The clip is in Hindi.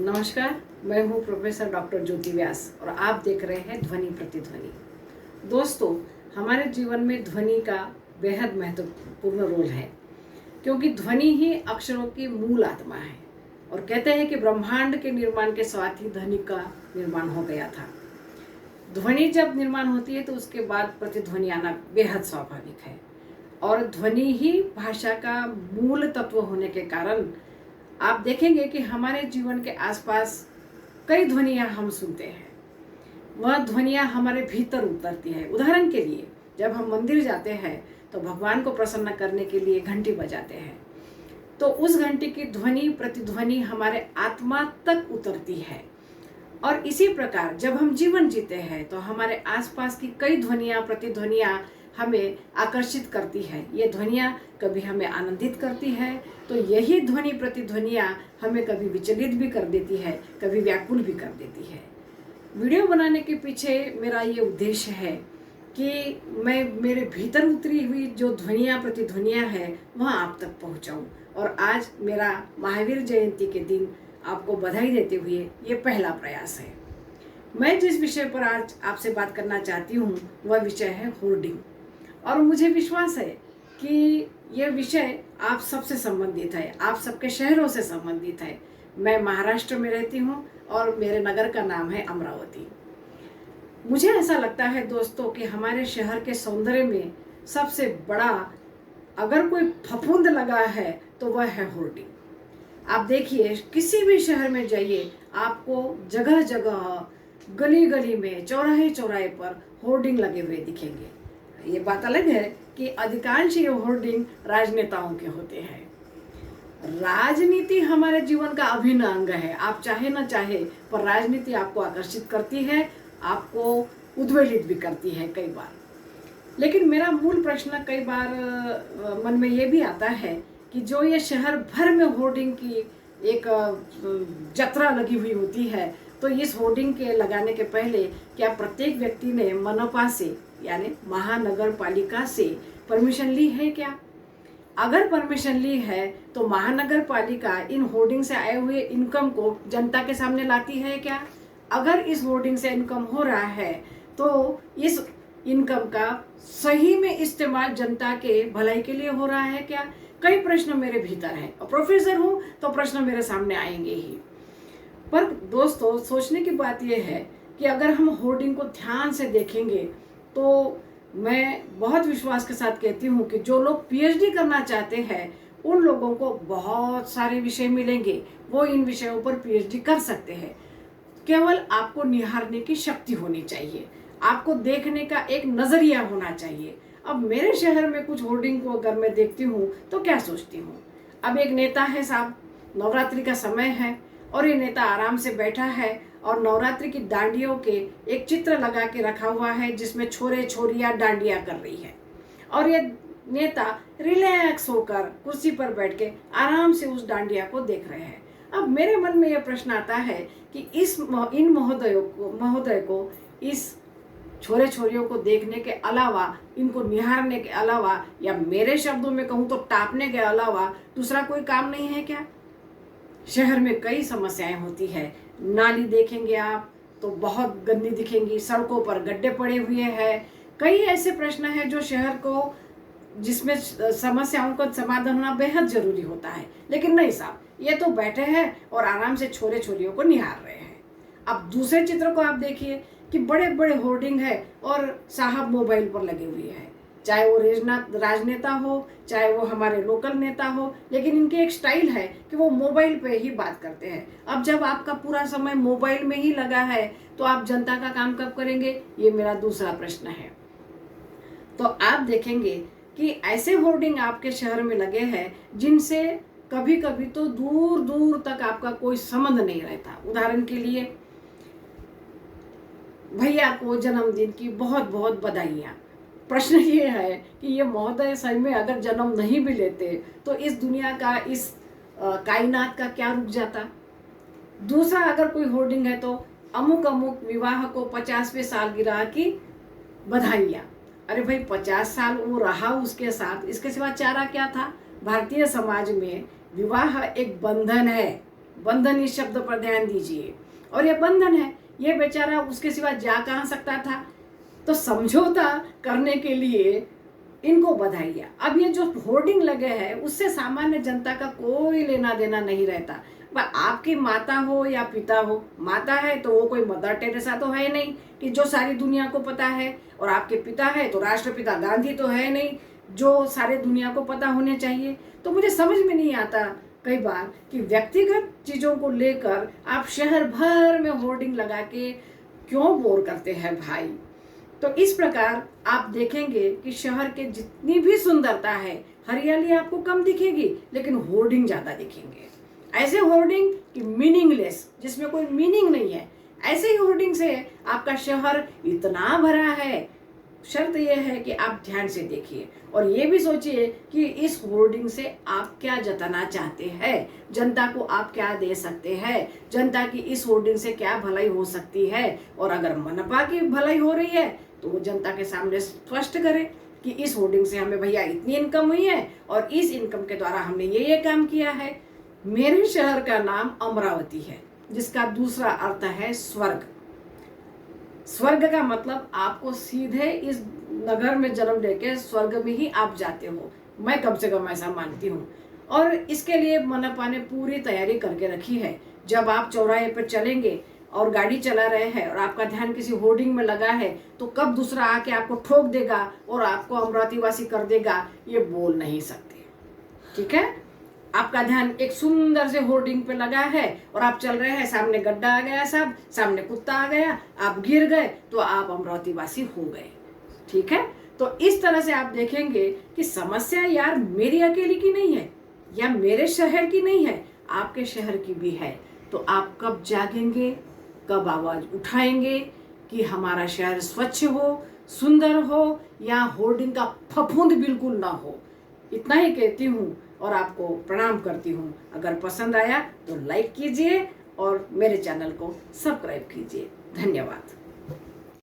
नमस्कार, मैं हूँ प्रोफेसर डॉक्टर ज्योति व्यास और आप देख रहे हैं ध्वनि प्रतिध्वनि। दोस्तों, हमारे जीवन में ध्वनि का बेहद महत्वपूर्ण रोल है, क्योंकि ध्वनि ही अक्षरों की मूल आत्मा है। और कहते हैं कि ब्रह्मांड के निर्माण के साथ ही ध्वनि का निर्माण हो गया था। ध्वनि जब निर्माण होती है तो उसके बाद प्रतिध्वनि आना बेहद स्वाभाविक है। और ध्वनि ही भाषा का मूल तत्व होने के कारण आप देखेंगे कि हमारे जीवन के आसपास कई ध्वनियाँ हम सुनते हैं। वह ध्वनियाँ हमारे भीतर उतरती है। उदाहरण के लिए, जब हम मंदिर जाते हैं तो भगवान को प्रसन्न करने के लिए घंटी बजाते हैं, तो उस घंटी की ध्वनि प्रतिध्वनि हमारे आत्मा तक उतरती है। और इसी प्रकार जब हम जीवन जीते हैं तो हमारे आसपास की कई ध्वनियाँ प्रतिध्वनियाँ हमें आकर्षित करती है। ये ध्वनियाँ कभी हमें आनंदित करती है, तो यही ध्वनि प्रतिध्वनियाँ हमें कभी विचलित भी कर देती है, कभी व्याकुल भी कर देती है। वीडियो बनाने के पीछे मेरा ये उद्देश्य है कि मैं मेरे भीतर उतरी हुई जो ध्वनियाँ प्रतिध्वनियाँ हैं वह आप तक पहुँचाऊँ। और आज मेरा महावीर जयंती के दिन आपको बधाई देते हुए ये पहला प्रयास है। मैं जिस विषय पर आज आपसे बात करना चाहती हूँ वह विषय है होर्डिंग। और मुझे विश्वास है कि यह विषय आप सबसे संबंधित है, आप सबके शहरों से संबंधित है। मैं महाराष्ट्र में रहती हूँ और मेरे नगर का नाम है अमरावती। मुझे ऐसा लगता है दोस्तों कि हमारे शहर के सौंदर्य में सबसे बड़ा अगर कोई फफूंद लगा है तो वह है होर्डिंग। आप देखिए, किसी भी शहर में जाइए, आपको जगह जगह गली गली में चौराहे चौराहे पर होर्डिंग लगे हुए दिखेंगे। ये बात अलग है कि अधिकांश ये होर्डिंग राजनेताओं के होते हैं। राजनीति हमारे जीवन का अभिन्न अंग है। आप चाहे ना चाहे, पर राजनीति आपको आकर्षित करती है, आपको उद्वेलित भी करती है कई बार। लेकिन मेरा मूल प्रश्न कई बार मन में ये भी आता है कि जो ये शहर भर में होर्डिंग की एक जत्रा लगी हुई होती है, तो इस होर्डिंग के लगाने के पहले क्या प्रत्येक व्यक्ति ने मनपा से यानी महानगर पालिका से परमिशन ली है क्या? अगर परमिशन ली है तो महानगर पालिका इन होर्डिंग से आए हुए इनकम को जनता के सामने लाती है क्या? अगर इस होर्डिंग से इनकम हो रहा है तो इस इनकम का सही में इस्तेमाल जनता के भलाई के लिए हो रहा है क्या? कई प्रश्न मेरे भीतर हैं और प्रोफेसर हूँ तो प्रश्न मेरे सामने आएंगे ही। पर दोस्तों, सोचने की बात यह है कि अगर हम होर्डिंग को ध्यान से देखेंगे तो मैं बहुत विश्वास के साथ कहती हूँ कि जो लोग पीएचडी करना चाहते हैं उन लोगों को बहुत सारे विषय मिलेंगे, वो इन विषयों पर पीएचडी कर सकते हैं। केवल आपको निहारने की शक्ति होनी चाहिए, आपको देखने का एक नज़रिया होना चाहिए। अब मेरे शहर में कुछ होर्डिंग को अगर मैं देखती हूँ तो क्या सोचती हूँ, अब एक नेता है साहब, नवरात्रि का समय है और ये नेता आराम से बैठा है और नवरात्रि की डांडियों के एक चित्र लगा के रखा हुआ है जिसमें छोरे छोरियां डांडिया कर रही है और ये नेता रिलैक्स होकर कुर्सी पर बैठ के आराम से उस डांडिया को देख रहे हैं। अब मेरे मन में यह प्रश्न आता है कि इन महोदय को इस छोरे छोरियों को देखने के अलावा, इनको निहारने के अलावा, या मेरे शब्दों में कहूँ तो टापने के अलावा दूसरा कोई काम नहीं है क्या? शहर में कई समस्याएं होती है। नाली देखेंगे आप तो बहुत गंदी दिखेंगी, सड़कों पर गड्ढे पड़े हुए हैं। कई ऐसे प्रश्न हैं जो शहर को, जिसमें समस्याओं का समाधान होना बेहद जरूरी होता है। लेकिन नहीं साहब, ये तो बैठे हैं और आराम से छोरे छोरियों को निहार रहे हैं। अब दूसरे चित्र को आप देखिए कि बड़े बड़े होर्डिंग है और साहब मोबाइल पर लगे हुए हैं, चाहे वो राजनेता हो, चाहे वो हमारे लोकल नेता हो, लेकिन इनकी एक स्टाइल है कि वो मोबाइल पे ही बात करते हैं। अब जब आपका पूरा समय मोबाइल में ही लगा है तो आप जनता का काम कब करेंगे? ये मेरा दूसरा प्रश्न है। तो आप देखेंगे कि ऐसे होर्डिंग आपके शहर में लगे हैं जिनसे कभी कभी तो दूर दूर तक आपका कोई संबंध नहीं रहता। उदाहरण के लिए, भैया को जन्मदिन की बहुत बहुत बधाइयाँ। प्रश्न ये है कि ये महोदय सही में अगर जन्म नहीं भी लेते तो इस दुनिया का, इस कायनात का क्या रुक जाता? दूसरा अगर कोई होर्डिंग है तो अमुक अमुक विवाह को 50वें सालगिरह की बधाइयाँ। अरे भाई, 50 साल वो रहा उसके साथ, इसके सिवा चारा क्या था? भारतीय समाज में विवाह एक बंधन है, बंधन इस शब्द पर ध्यान दीजिए। और ये बंधन है, ये बेचारा उसके सिवा जा कहाँ सकता था। तो समझौता करने के लिए इनको बधाइयाँ। अब ये जो होर्डिंग लगे हैं उससे सामान्य जनता का कोई लेना देना नहीं रहता। पर आपकी माता हो या पिता हो, माता है तो वो कोई मदर टेरेसा तो है नहीं कि जो सारी दुनिया को पता है, और आपके पिता है तो राष्ट्रपिता गांधी तो है नहीं जो सारे दुनिया को पता होने चाहिए। तो मुझे समझ में नहीं आता कई बार कि व्यक्तिगत चीज़ों को लेकर आप शहर भर में होर्डिंग लगा के क्यों बोर करते हैं भाई। तो इस प्रकार आप देखेंगे कि शहर के जितनी भी सुंदरता है, हरियाली आपको कम दिखेगी लेकिन होर्डिंग ज़्यादा दिखेंगे। ऐसे होर्डिंग कि मीनिंगलेस, जिसमें कोई मीनिंग नहीं है, ऐसे ही होर्डिंग से आपका शहर इतना भरा है। शर्त यह है कि आप ध्यान से देखिए और ये भी सोचिए कि इस होर्डिंग से आप क्या जताना चाहते हैं, जनता को आप क्या दे सकते हैं, जनता की इस होर्डिंग से क्या भलाई हो सकती है। और अगर मनपा की भलाई हो रही है तो वो जनता के सामने स्पष्ट करें कि इस होर्डिंग से हमें भैया इतनी इनकम हुई है और इस इनकम के द्वारा हमने ये काम किया है। मेरे शहर का नाम अमरावती है, जिसका दूसरा अर्थ है स्वर्ग। स्वर्ग का मतलब आपको सीधे इस नगर में जन्म लेके स्वर्ग में ही आप जाते हो, मैं कम से कम ऐसा मानती हूँ। और इसके लिए मनपा ने पूरी तैयारी करके रखी है। जब आप चौराहे पर चलेंगे और गाड़ी चला रहे हैं और आपका ध्यान किसी होर्डिंग में लगा है तो कब दूसरा आके आपको ठोक देगा और आपको अमरावती वासी कर देगा, ये बोल नहीं सकते। ठीक है, आपका ध्यान एक सुंदर से होर्डिंग पे लगा है और आप चल रहे हैं, सामने गड्ढा आ गया साहब, सामने कुत्ता आ गया, आप गिर गए तो आप अमरावती वासी हो गए। ठीक है, तो इस तरह से आप देखेंगे कि समस्या यार मेरी अकेली की नहीं है या मेरे शहर की नहीं है, आपके शहर की भी है। तो आप कब जागेंगे, कब आवाज उठाएंगे कि हमारा शहर स्वच्छ हो, सुंदर हो, या होर्डिंग का फफूंद बिल्कुल ना हो। इतना ही कहती हूँ और आपको प्रणाम करती हूँ। अगर पसंद आया तो लाइक कीजिए और मेरे चैनल को सब्सक्राइब कीजिए। धन्यवाद।